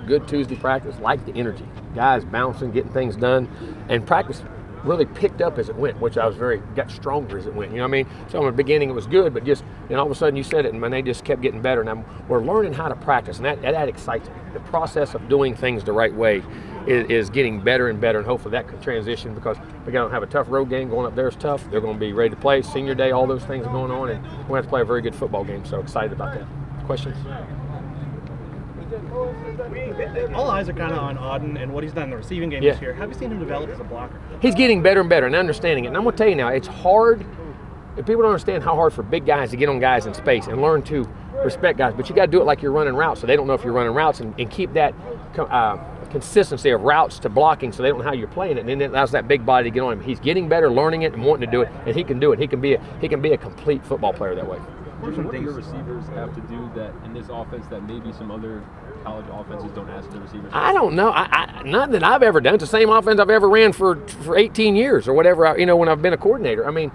Good Tuesday practice, like the energy. Guys bouncing, getting things done, and practice really picked up as it went, which I was got stronger as it went. You know what I mean? So in the beginning it was good, but just, all of a sudden you said it, and they just kept getting better. And we're learning how to practice, and that excites me. The process of doing things the right way is getting better and better, and hopefully that can transition, because we're going to have a tough road game. Going up there is tough. They're going to be ready to play. Senior day, all those things are going on, and we're going to have to play a very good football game, so excited about that. Questions? All eyes are kind of on Auden and what he's done in the receiving game this year. Have you seen him develop as a blocker? He's getting better and better and understanding it. And I'm going to tell you now, it's hard. If people don't understand how hard for big guys to get on guys in space and learn to respect guys, but you got to do it like you're running routes, so they don't know if you're running routes, and keep that consistency of routes to blocking, so they don't know how you're playing it, and then it allows that big body to get on him. He's getting better, learning it, and wanting to do it, and he can do it. He can be a complete football player that way. What are some things receivers have to do that in this offense that maybe some other college offenses don't ask the receivers? I don't know. Not that I've ever done. It's the same offense I've ever ran for 18 years or whatever, when I've been a coordinator. I mean,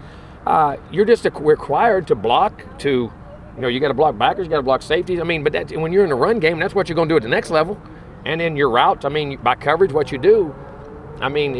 you're just required to block, you got to block backers, you got to block safeties. I mean, but when you're in the run game, that's what you're going to do at the next level. And then your routes, by coverage, what you do, I don't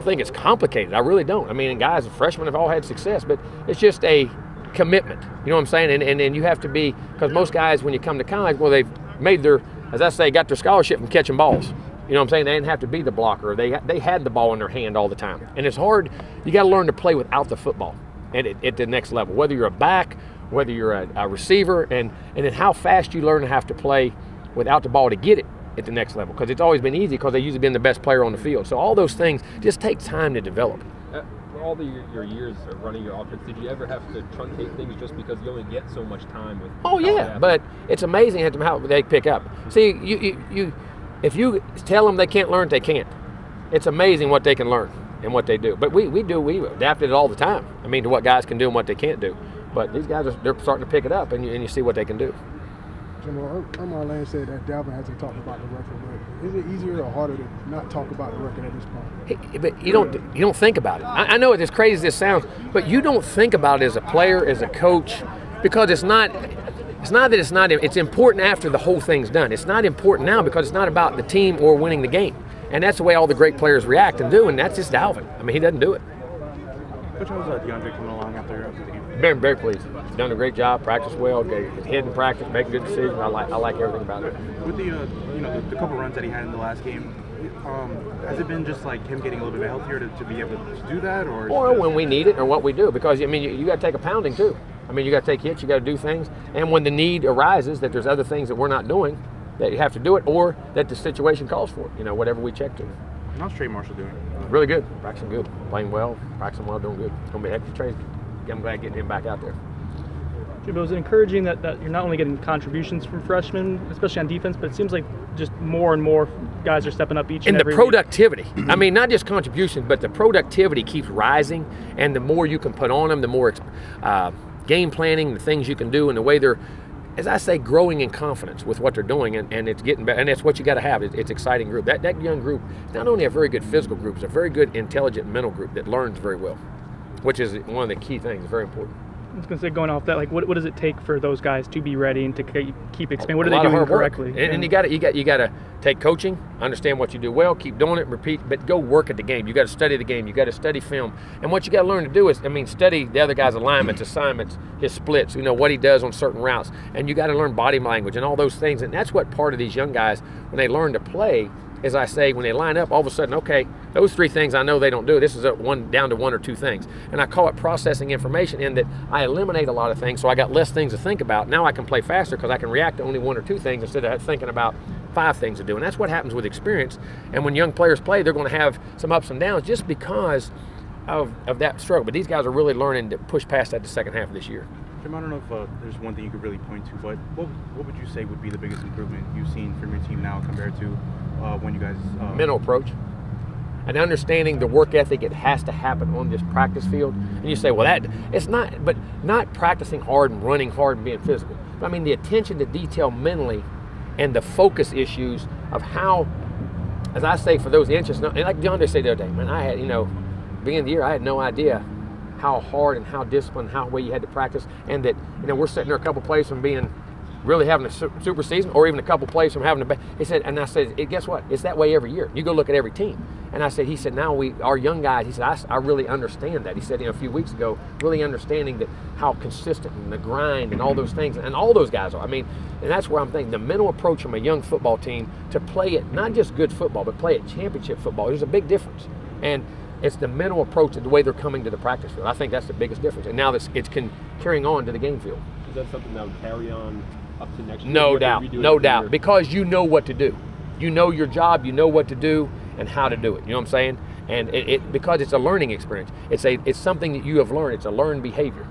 think it's complicated. I really don't. And guys, freshmen have all had success, but it's just a commitment. You know what I'm saying? And then you have to be, because most guys, when you come to college, well, they've made got their scholarship from catching balls. You know what I'm saying? They didn't have to be the blocker. They had the ball in their hand all the time. And it's hard. You got to learn to play without the football at the next level, whether you're a back, whether you're a receiver, and then how fast you learn to have to play without the ball to get it at the next level, because it's always been easy because they've usually been the best player on the field. So all those things just take time to develop. For all your years of running your offense, did you ever have to truncate things just because you only get so much time with? Oh yeah, but it's amazing how they pick up. See, if you tell them they can't learn, they can't. It's amazing what they can learn and what they do. But we adapted it all the time. To what guys can do and what they can't do. But these guys they're starting to pick it up, and you see what they can do. Jimbo, Ermar Lane said that Dalvin hasn't talked about the record, but is it easier or harder to not talk about the record at this point? But you don't think about it. I know it's as crazy as this sounds, but you don't think about it as a player, as a coach, because it's not that it's not. It's important after the whole thing's done. It's not important now because it's not about the team or winning the game, and that's the way all the great players react and do, and that's just Dalvin. He doesn't do it. Coach, how's DeAndre coming along after the game? Very, very pleased. He's done a great job, practiced well, his head in practice, making good decisions. I like everything about it. With the couple runs that he had in the last game, has it been just like him getting a little bit healthier to be able to do that, or when we need it, or what we do? Because you got to take a pounding too. You got to take hits, you got to do things, and when the need arises that there's other things that we're not doing, that you have to do it, or that the situation calls for it. Whatever we check to. And how's Trey Marshall doing? Really good, practicing good, playing well, practicing well, doing good. It's gonna be a heck of a trade. I'm glad getting him back out there. Jimbo, is it encouraging that you're not only getting contributions from freshmen, especially on defense, but it seems like just more and more guys are stepping up each and every week? And the productivity. Not just contributions, but the productivity keeps rising, and the more you can put on them, the more game planning, the things you can do, and the way they're, as I say, growing in confidence with what they're doing, and it's getting better, and that's what you got to have. It's an exciting group. That young group is not only a very good physical group, it's a very good intelligent mental group that learns very well, which is one of the key things, very important. I was going to say, going off that, what does it take for those guys to be ready and to keep expanding? What are they doing correctly? And you got to take coaching, understand what you do well, keep doing it, repeat, but go work at the game. You got to study the game. You got to study film. And what you got to learn to do is, study the other guy's alignments, assignments, his splits, what he does on certain routes. And you got to learn body language and all those things. And that's what part of these young guys, when they learn to play, as I say, when they line up, all of a sudden, okay, those three things I know they don't do. This is down to one or two things. And I call it processing information, in that I eliminate a lot of things, so I got less things to think about. Now I can play faster because I can react to only one or two things instead of thinking about 5 things to do. And that's what happens with experience. And when young players play, they're going to have some ups and downs just because of that struggle. But these guys are really learning to push past that the second half of this year. Jim, I don't know if there's one thing you could really point to, but what would you say would be the biggest improvement you've seen from your team now compared to when you guys... Mental approach. And understanding the work ethic, it has to happen on this practice field. And you say, well, it's not, but not practicing hard and running hard and being physical. But the attention to detail mentally and the focus issues of how, as I say, for those inches, and like DeAndre said the other day, man, I had, beginning of the year, I had no idea how hard and how disciplined, how well you had to practice, and that, we're sitting there a couple plays from being, really having a super season, or even a couple plays from having a he said, and I said, guess what? It's that way every year. You go look at every team. And I said, he said, now our young guys, he said, I really understand that. He said, a few weeks ago, really understanding that how consistent and the grind and all those things, and all those guys are. I mean, and that's where I'm thinking the mental approach from a young football team to play it, not just good football, but play it championship football. There's a big difference. And it's the mental approach and the way they're coming to the practice field. I think that's the biggest difference. And now it's carrying on to the game field. Is that something that would carry on up to next year? No doubt, because you know what to do. You know your job, you know what to do and how to do it. You know what I'm saying? And because it's a learning experience. It's something that you have learned. It's a learned behavior.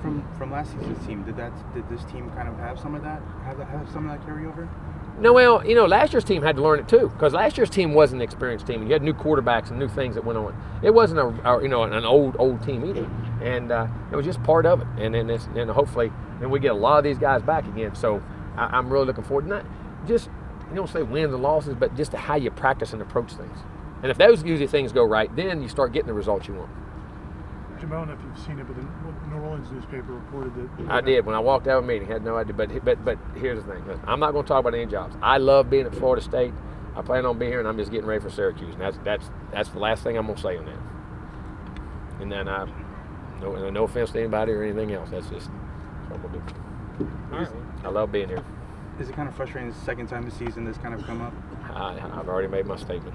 From last season's team, did this team kind of have some of that? Have some of that carryover? No, well, last year's team had to learn it too, because last year's team was an experienced team, and you had new quarterbacks and new things that went on. It wasn't an old team either, and it was just part of it. And then hopefully, we get a lot of these guys back again. So I'm really looking forward to not just say wins and losses, but just to how you practice and approach things. And if those usually things go right, then you start getting the results you want. Jimbo, I don't know if you've seen it, but the New Orleans newspaper reported that. I did when I walked out of a meeting. Had no idea, but here's the thing: listen, I'm not going to talk about any jobs. I love being at Florida State. I plan on being here, and I'm just getting ready for Syracuse. And that's the last thing I'm going to say on that. And then no offense to anybody or anything else. That's just what I'm going to do. All right. I love being here. Is it kind of frustrating the second time this season this kind of come up? I've already made my statement.